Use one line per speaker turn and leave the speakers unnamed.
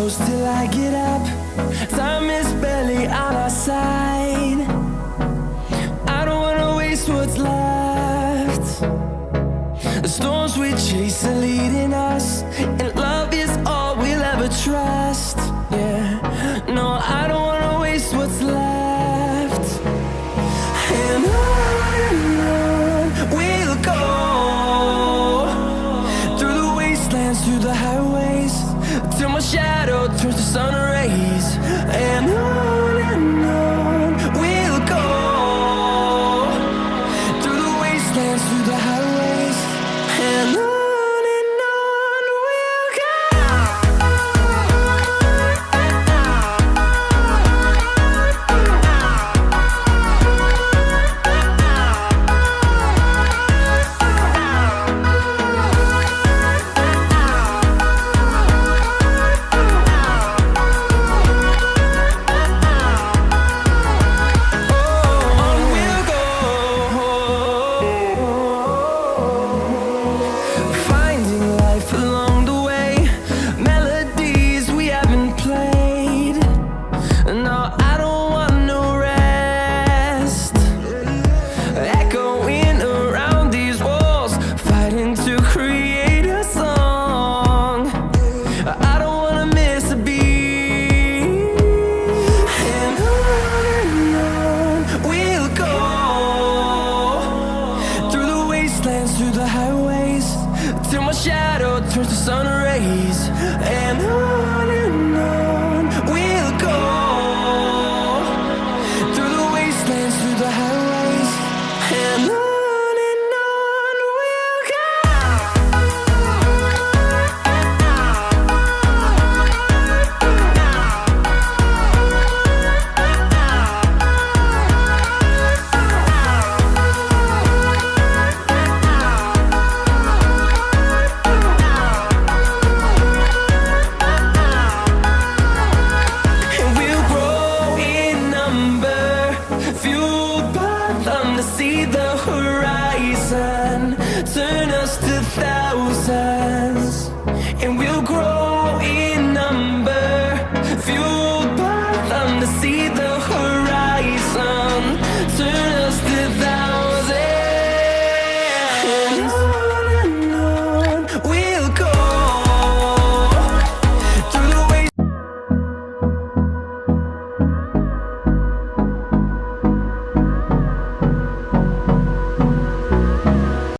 close till I get up. Time is barely on our side. I don't wanna waste what's left. The storms we chase are leading us, and love is all we'll ever trust. Yeah, no, I don't wanna waste what's left. And on we'll go, through the wastelands, through the highways, till my shadow turns to sun rays. And on we'll go, through the wastelands, through the highways, and on we'll go. Through the highways, till my shadow turns to sun rays. And on we'll go, through the wastelands, through the highways, and on we'll go. See the horizon turn us to thousands, and we'll grow in number, fueled by them to see the horizon.